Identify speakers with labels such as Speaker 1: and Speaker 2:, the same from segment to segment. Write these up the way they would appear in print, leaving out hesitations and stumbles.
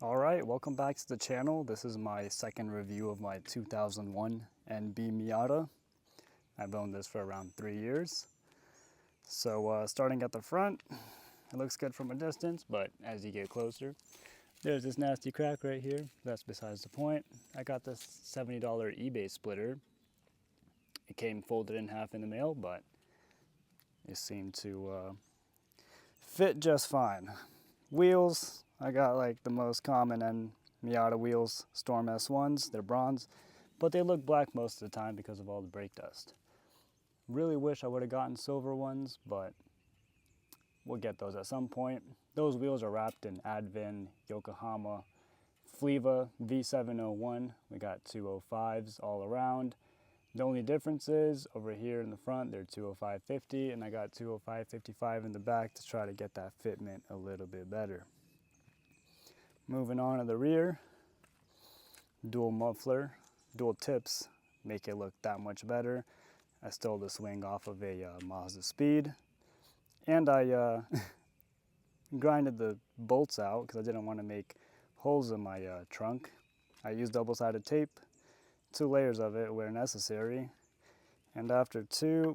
Speaker 1: Alright, welcome back to the channel. This is my second review of my 2001 NB Miata. I've owned this for around 3 years. So starting at the front, it looks good from a distance, but as you get closer, there's this nasty crack right here. That's besides the point. I got this $70 eBay splitter. It came folded in half in the mail, but it seemed to fit just fine. Wheels, I got like the most common and Miata wheels, Storm S1s. They're bronze, but they look black most of the time because of all the brake dust. Really wish I would have gotten silver ones, but we'll get those at some point. Those wheels are wrapped in Advin, Yokohama, Fleva V701. We got 205s all around. The only difference is over here in the front, they're 205/50, and I got 205/55 in the back to try to get that fitment a little bit better. Moving on to the rear, dual muffler, dual tips make it look that much better. I stole the swing off of a Mazda Speed, and I grinded the bolts out because I didn't want to make holes in my trunk. I used double-sided tape, 2 layers of it where necessary, and after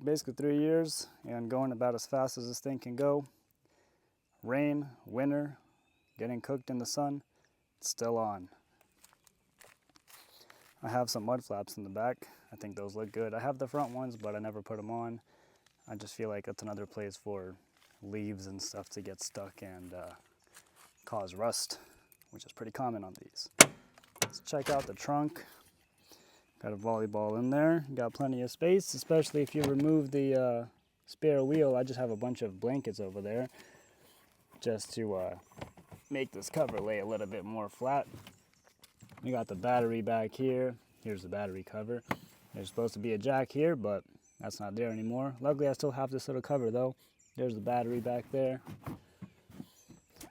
Speaker 1: basically 3 years and going about as fast as this thing can go, rain, winter, getting cooked in the sun, it's still on. I have some mud flaps in the back. I think those look good. I have the front ones, but I never put them on. I just feel like it's another place for leaves and stuff to get stuck and cause rust, which is pretty common on these. Let's check out the trunk. Got a volleyball in there. Got plenty of space, especially if you remove the spare wheel. I just have a bunch of blankets over there just to make this cover lay a little bit more flat. We got the battery back here. Here's the battery cover. There's supposed to be a jack here, but that's not there anymore. Luckily, I still have this little cover though. There's the battery back there.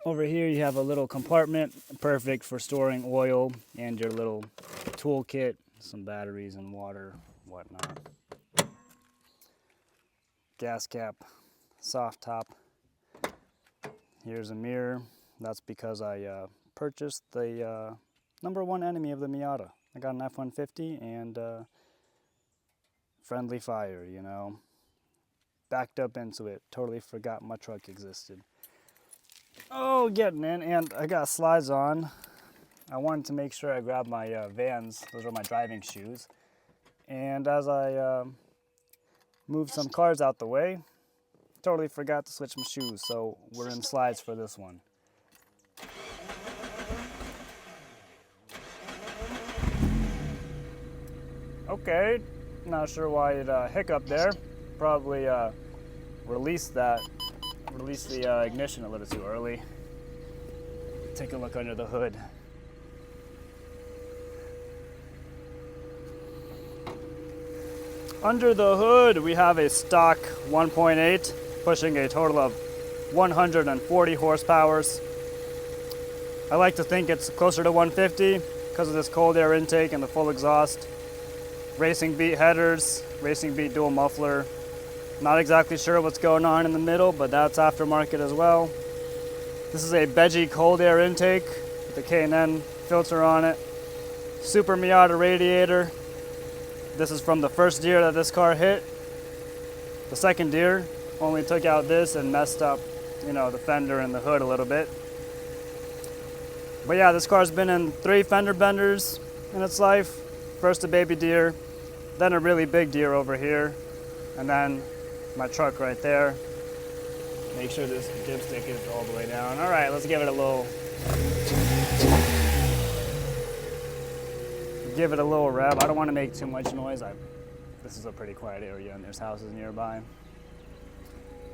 Speaker 1: Over here, you have a little compartment, perfect for storing oil and your little toolkit, some batteries and water, whatnot. Gas cap, soft top. Here's a mirror. That's because I purchased the #1 enemy of the Miata. I got an F-150 and friendly fire, you know. Backed up into it. Totally forgot my truck existed. Oh, getting in, and I got slides on. I wanted to make sure I grabbed my Vans. Those are my driving shoes. And as I moved some cars out the way, totally forgot to switch my shoes, so we're in slides for this one. Okay, not sure why it hiccuped there. Probably released the ignition a little too early. Take a look under the hood. Under the hood, we have a stock 1.8, pushing a total of 140 horsepower. I like to think it's closer to 150 because of this cold air intake and the full exhaust. Racing beat headers, racing beat dual muffler. Not exactly sure what's going on in the middle, but that's aftermarket as well. This is a Beji cold air intake with the K&N filter on it. Super Miata radiator. This is from the first deer that this car hit. The second deer only took out this and messed up, you know, the fender and the hood a little bit. But yeah, this car's been in 3 fender benders in its life. First a baby deer, then a really big deer over here, and then my truck right there. Make sure this dipstick is all the way down. All right, let's give it a little rev. I don't want to make too much noise. This is a pretty quiet area and there's houses nearby.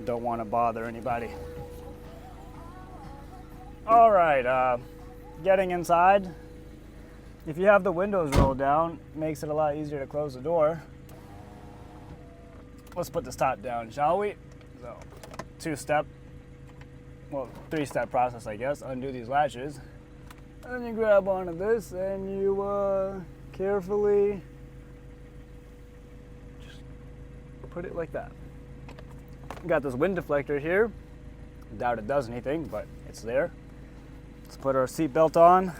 Speaker 1: Don't want to bother anybody. All right, getting inside. If you have the windows rolled down, it makes it a lot easier to close the door. Let's put this top down, shall we? So, 3-step process, I guess. Undo these latches. And then you grab onto this and you carefully just put it like that. Got this wind deflector here. Doubt it does anything, but it's there. Let's put our seat belt on.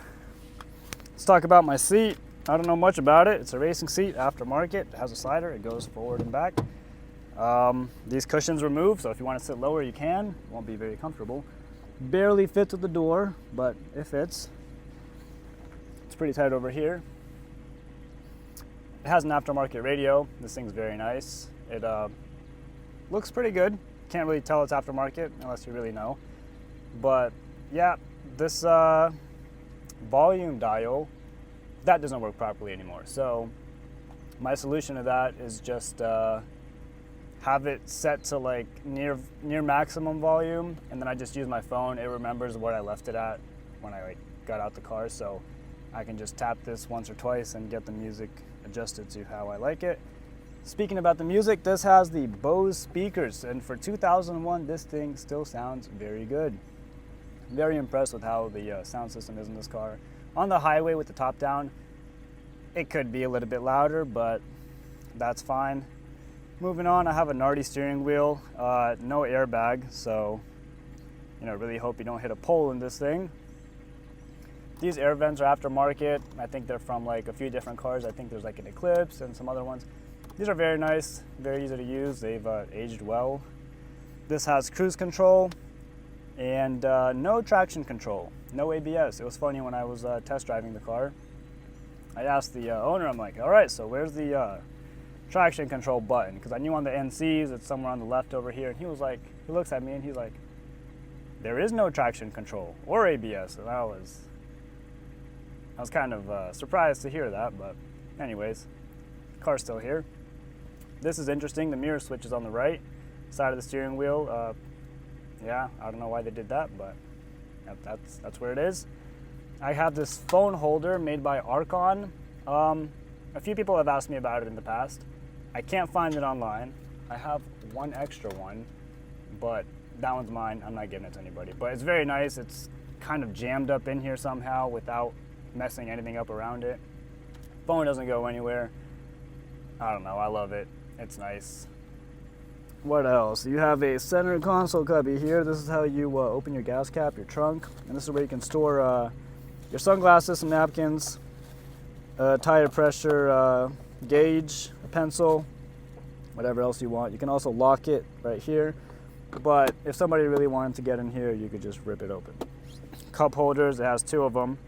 Speaker 1: Let's talk about my seat. I don't know much about it. It's a racing seat, aftermarket. It has a slider. It goes forward and back. These cushions remove, so if you want to sit lower, you can. It won't be very comfortable. Barely fits with the door, but it fits. It's pretty tight over here. It has an aftermarket radio. This thing's very nice. It looks pretty good. Can't really tell it's aftermarket unless you really know. But yeah, this volume dial, that doesn't work properly anymore. So my solution to that is just have it set to like near maximum volume, and then I just use my phone. It remembers what I left it at when I like got out the car, so I can just tap this once or twice and get the music adjusted to how I like it. Speaking about the music, this has the Bose speakers, and for 2001 this thing still sounds very good. Very impressed with how the sound system is in this car. On the highway with the top down, it could be a little bit louder, but that's fine. Moving on, I have a Nardi steering wheel, no airbag, so really hope you don't hit a pole in this thing. These air vents are aftermarket. I think they're from like a few different cars. I think there's like an Eclipse and some other ones. These are very nice, very easy to use. They've aged well. This has cruise control and no traction control, no ABS. It was funny when I was test driving the car. I asked the owner, I'm like, all right, so where's the traction control button? Because I knew on the NCs it's somewhere on the left over here. And he was like, he looks at me and he's like, there is no traction control or ABS. And I was kind of surprised to hear that, but anyways, car's still here. This is interesting. The mirror switch is on the right side of the steering wheel. Yeah, I don't know why they did that, but that's where it is. I have this phone holder made by Archon. A few people have asked me about it in the past. I can't find it online. I have one extra one, but that one's mine. I'm not giving it to anybody, but it's very nice. It's kind of jammed up in here somehow without messing anything up around it. Phone doesn't go anywhere. I don't know, I love it. It's nice. What else? You have a center console cubby here. This is how you open your gas cap, your trunk, and this is where you can store your sunglasses, some napkins, tire pressure gauge, a pencil, whatever else you want. You can also lock it right here, but if somebody really wanted to get in here, you could just rip it open. Cup holders, it has two of them.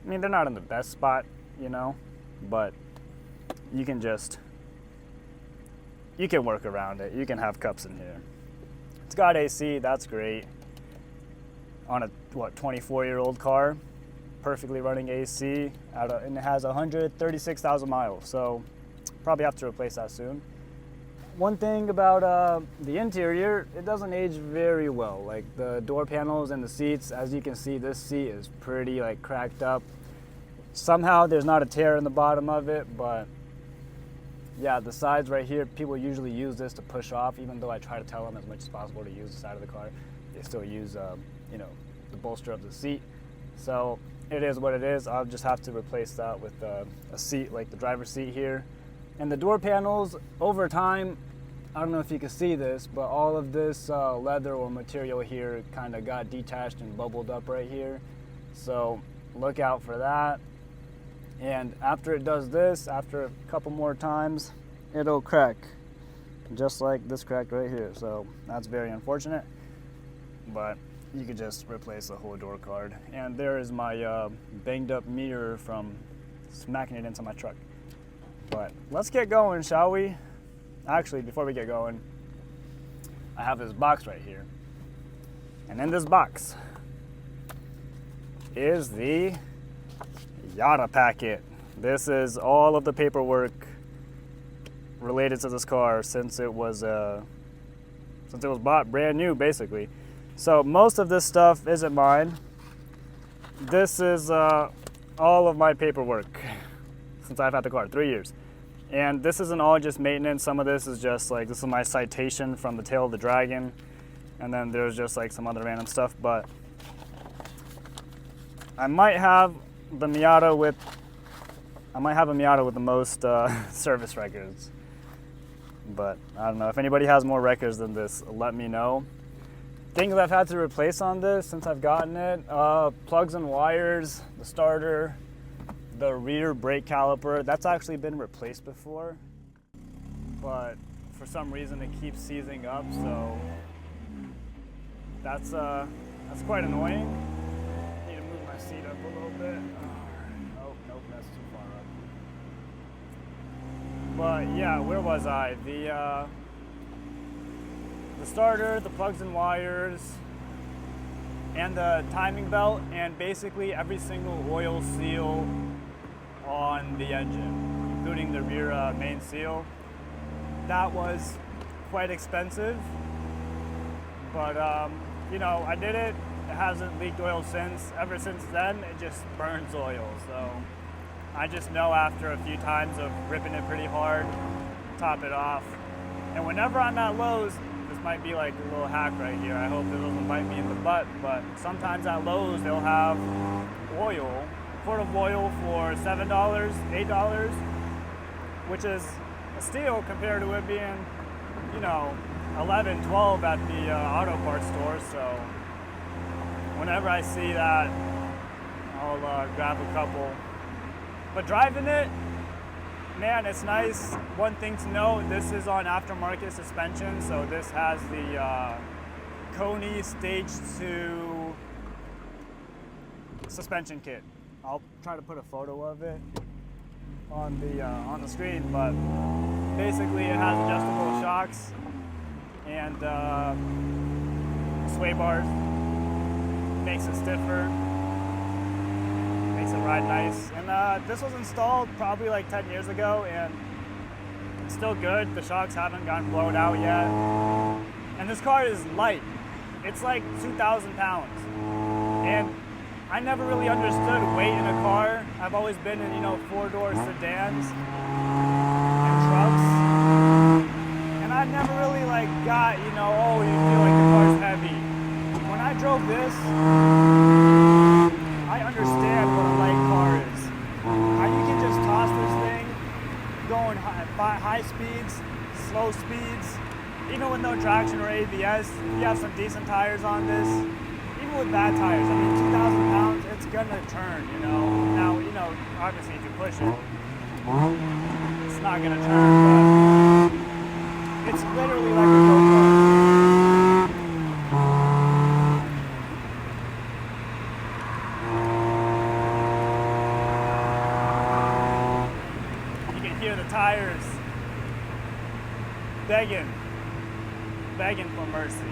Speaker 1: I mean, they're not in the best spot, but you can work around it. You can have cups in here. It's got AC, that's great. On a, 24-year-old car, perfectly running AC, and it has 136,000 miles, so probably have to replace that soon. One thing about the interior, it doesn't age very well. Like the door panels and the seats, as you can see, this seat is pretty cracked up. Somehow there's not a tear in the bottom of it, but yeah, the sides right here, people usually use this to push off, even though I try to tell them as much as possible to use the side of the car. They still use, the bolster of the seat. So it is what it is. I'll just have to replace that with a seat like the driver's seat here. And the door panels, over time, I don't know if you can see this, but all of this leather or material here kind of got detached and bubbled up right here. So look out for that. And after it does this, after a couple more times, it'll crack, just like this cracked right here. So that's very unfortunate, but you could just replace the whole door card. And there is my banged up mirror from smacking it into my truck. But let's get going, shall we? Actually, before we get going, I have this box right here. And in this box is the Miata packet. This is all of the paperwork related to this car since it was bought brand new, basically. So most of this stuff isn't mine. This is all of my paperwork since I've had the car, 3 years. And this isn't all just maintenance. Some of this is just this is my citation from the tail of the Dragon. And then there's just some other random stuff, but I might have a Miata with the most service records. But I don't know, if anybody has more records than this, let me know. Things I've had to replace on this since I've gotten it, plugs and wires, the starter, the rear brake caliper. That's actually been replaced before, but for some reason it keeps seizing up, so that's quite annoying. Need to move my seat up a little bit. Oh, nope, that's too far up. But yeah, where was I? The starter, the plugs and wires, and the timing belt, and basically every single oil seal on the engine, including the rear main seal. That was quite expensive, but you know, I did it. It hasn't leaked oil since. Ever since then, it just burns oil. So I just know after a few times of ripping it pretty hard, top it off. And whenever I'm at Lowe's, this might be like a little hack right here. I hope it doesn't bite me in the butt, but sometimes at Lowe's they'll have oil, quart of oil for $7, $8, which is a steal compared to it being, you know, 11, 12 at the auto parts store. So whenever I see that, I'll grab a couple. But driving it, man, it's nice. One thing to note, this is on aftermarket suspension, so this has the Koni Stage 2 suspension kit. I'll try to put a photo of it on the screen, but basically it has adjustable shocks and sway bars. Makes it stiffer, makes it ride nice. And this was installed probably like 10 years ago, and it's still good. The shocks haven't gotten blown out yet. And this car is light. It's like 2,000 pounds. And I never really understood weight in a car. I've always been in, you know, four-door sedans and trucks. And I never really like got, you know, oh, you feel like the car's heavy. When I drove this, I understand what a light car is. How you can just toss this thing, going high speeds, slow speeds, even with no traction or ABS. You have some decent tires on this. Even with bad tires, I mean, 2,000 pounds, it's gonna turn, you know. Now, you know, obviously if you push it, it's not gonna turn, but it's literally like a go-kart. You can hear the tires begging for mercy.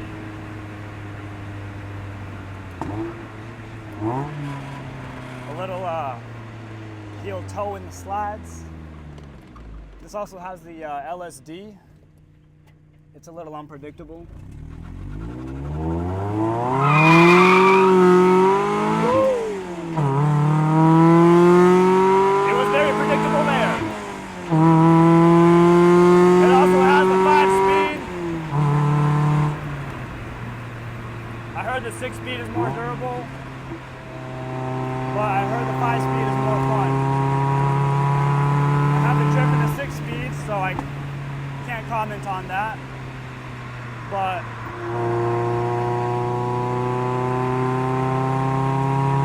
Speaker 1: A little heel toe in the slides. This also has the LSD. It's a little unpredictable. It was very predictable there. It also has the 5-speed. I heard the 6-speed is more durable, but I heard the 5-speed is more fun. I haven't driven a 6-speed, so I can't comment on that. But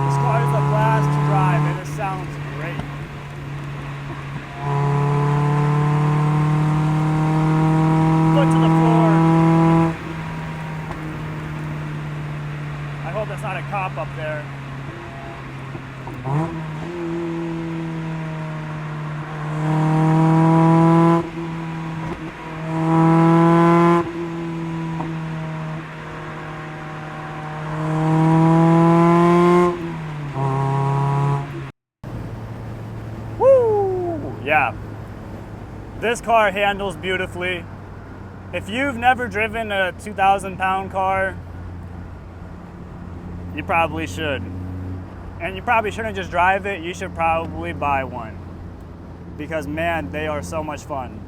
Speaker 1: this car is a blast to drive, and it sounds great. Foot to the floor. I hope that's not a cop up there. Yeah, this car handles beautifully. If you've never driven a 2,000 pound car, you probably should. And you probably shouldn't just drive it, you should probably buy one. Because man, they are so much fun.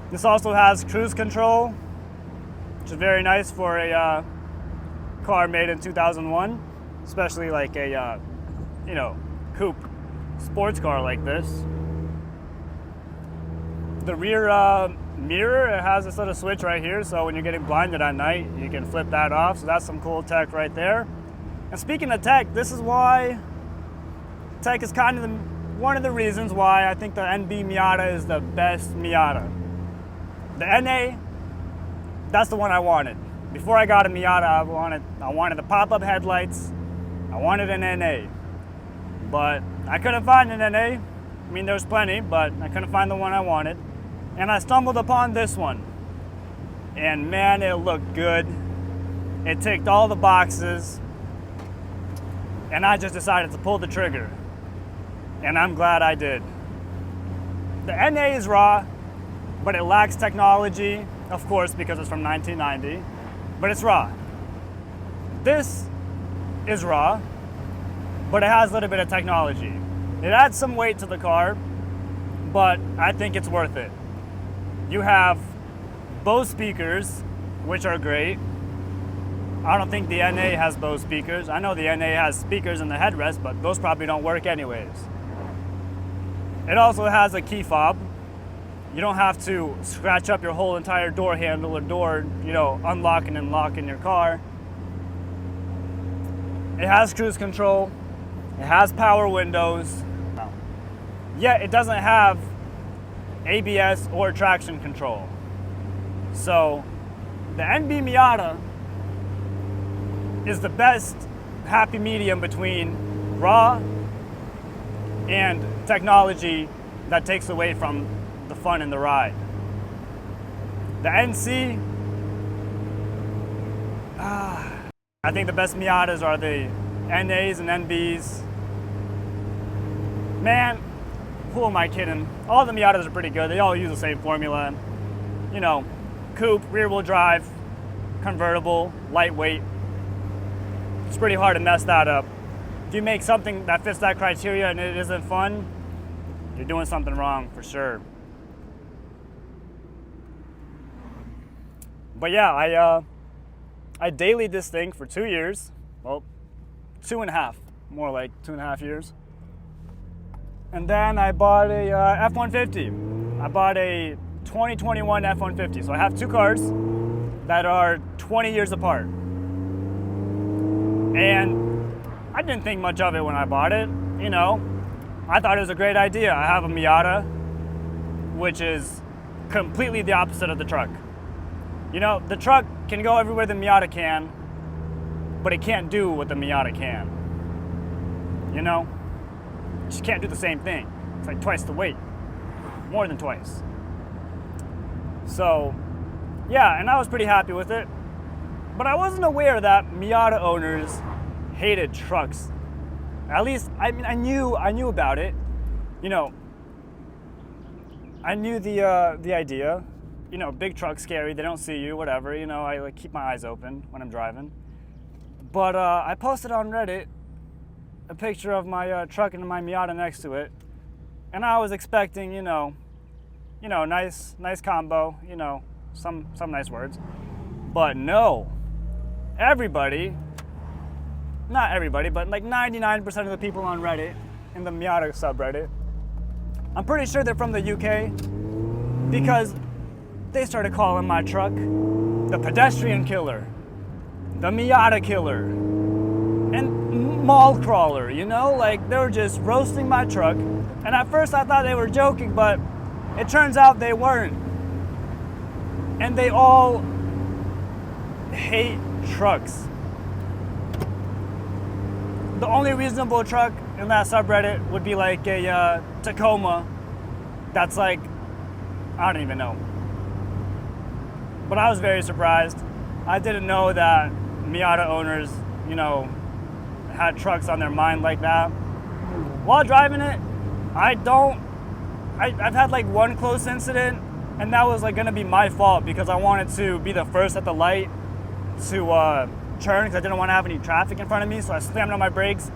Speaker 1: This also has cruise control, which is very nice for a car made in 2001. Especially like a, you know, coupe sports car like this. the rear mirror, it has this little switch right here, so when you're getting blinded at night, you can flip that off. So that's some cool tech right there. And speaking of tech, this is why tech is kind of one of the reasons why I think the NB Miata is the best Miata. The NA, that's the one I wanted. Before I got a Miata, I wanted the pop-up headlights. I wanted an NA, but I couldn't find an NA. I mean, there's plenty, but I couldn't find the one I wanted. And I stumbled upon this one. And man, it looked good. It ticked all the boxes. And I just decided to pull the trigger. And I'm glad I did. The NA is raw, but it lacks technology, of course, because it's from 1990, but it's raw. This is raw, but it has a little bit of technology. It adds some weight to the car, but I think it's worth it. You have Bose speakers, which are great. I don't think the NA has Bose speakers. I know the NA has speakers in the headrest, but those probably don't work anyways. It also has a key fob. You don't have to scratch up your whole entire door handle or door, unlocking and locking your car. It has cruise control. It has power windows. Yet it doesn't have ABS or traction control. So the NB Miata is the best happy medium between raw and technology that takes away from the fun in the ride. The NC, I think the best Miatas are the NAs and NBs. Man, who am I kidding? All the Miatas are pretty good. They all use the same formula. Coupe, rear wheel drive, convertible, lightweight. It's pretty hard to mess that up. If you make something that fits that criteria and it isn't fun, you're doing something wrong for sure. But yeah, I dailied this thing for 2 years. Well, 2.5, more like 2.5 years. And then I bought a F-150. I bought a 2021 F-150. So I have two cars that are 20 years apart. And I didn't think much of it when I bought it. I thought it was a great idea. I have a Miata, which is completely the opposite of the truck. The truck can go everywhere the Miata can, but it can't do what the Miata can. It just can't do the same thing. It's like twice the weight, more than twice. So, yeah, and I was pretty happy with it. But I wasn't aware that Miata owners hated trucks. At least, I knew about it. I knew the idea. Big trucks scary. They don't see you. Whatever. I keep my eyes open when I'm driving. But I posted on Reddit a picture of my truck and my Miata next to it, and I was expecting, nice combo. Some nice words. But no, not everybody, but like 99% of the people on Reddit, in the Miata subreddit, I'm pretty sure they're from the UK, because they started calling my truck the pedestrian killer, the Miata killer, and mall crawler, they were just roasting my truck. And at first I thought they were joking, but it turns out they weren't. And they all hate trucks. The only reasonable truck in that subreddit would be like a Tacoma that's like, I don't even know. But I was very surprised. I didn't know that Miata owners, had trucks on their mind like that. While driving it, I've had like one close incident, and that was like gonna be my fault because I wanted to be the first at the light to turn because I didn't want to have any traffic in front of me, so I slammed on my brakes,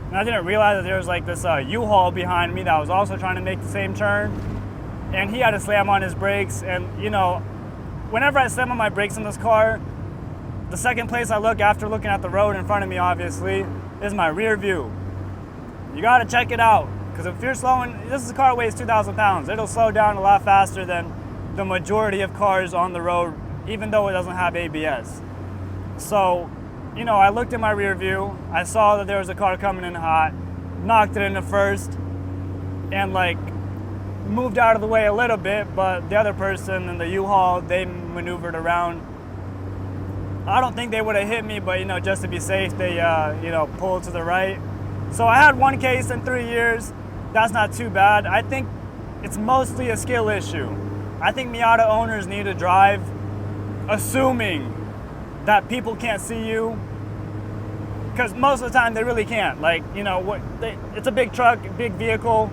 Speaker 1: and I didn't realize that there was like this U-Haul behind me that was also trying to make the same turn, and he had to slam on his brakes. And whenever I slam on my brakes in this car, the second place I look after looking at the road in front of me, obviously, is my rear view. You gotta check it out. Because if you're slowing, this car weighs 2,000 pounds. It'll slow down a lot faster than the majority of cars on the road, even though it doesn't have ABS. So, you know, I looked in my rear view, I saw that there was a car coming in hot, knocked it into first, and like moved out of the way a little bit, but the other person in the U-Haul, they maneuvered around. I don't think they would have hit me, but you know, just to be safe, they you know, pulled to the right. So I had one case in 3 years. That's not too bad. I think it's mostly a skill issue. I think Miata owners need to drive assuming that people can't see you, because most of the time they really can't. Like, you know, it's a big truck, big vehicle.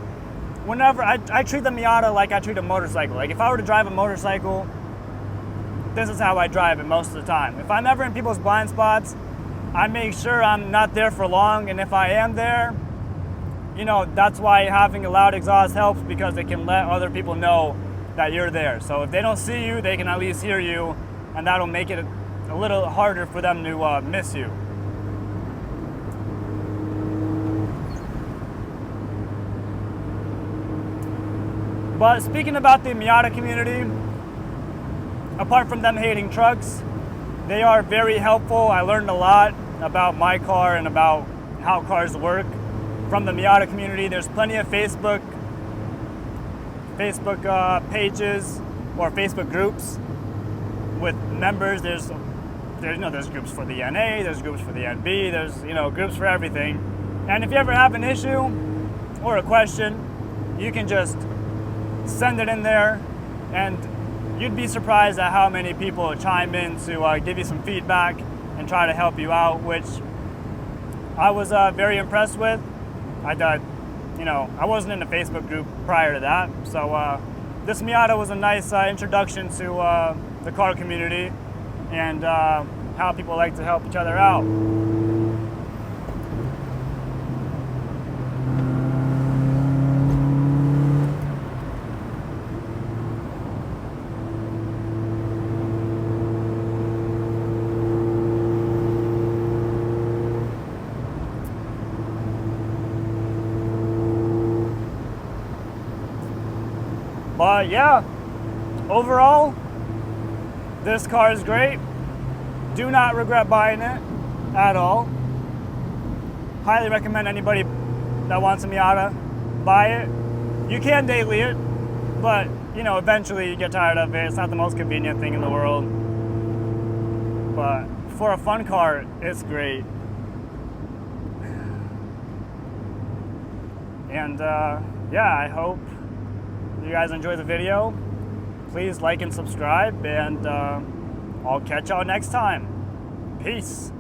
Speaker 1: Whenever I treat the Miata like I treat a motorcycle. Like if I were to drive a motorcycle, this is how I drive it most of the time. If I'm ever in people's blind spots, I make sure I'm not there for long, and if I am there, you know, that's why having a loud exhaust helps, because it can let other people know that you're there. So if they don't see you, they can at least hear you, and that'll make it a little harder for them to miss you. But speaking about the Miata community, apart from them hating trucks, they are very helpful. I learned a lot about my car and about how cars work from the Miata community. There's plenty of Facebook pages or Facebook groups with members. There's you know, there's groups for the NA, there's groups for the NB, there's, you know, groups for everything. And if you ever have an issue or a question, you can just send it in there, and you'd be surprised at how many people chime in to give you some feedback and try to help you out, which I was very impressed with. You know, I wasn't in the Facebook group prior to that, so this Miata was a nice introduction to the car community and how people like to help each other out. But yeah, overall, this car is great. Do not regret buying it at all. Highly recommend anybody that wants a Miata, buy it. You can daily it, but you know, eventually you get tired of it. It's not the most convenient thing in the world. But for a fun car, it's great. And yeah, I hope you guys enjoy the video. Please like and subscribe, and I'll catch y'all next time. Peace.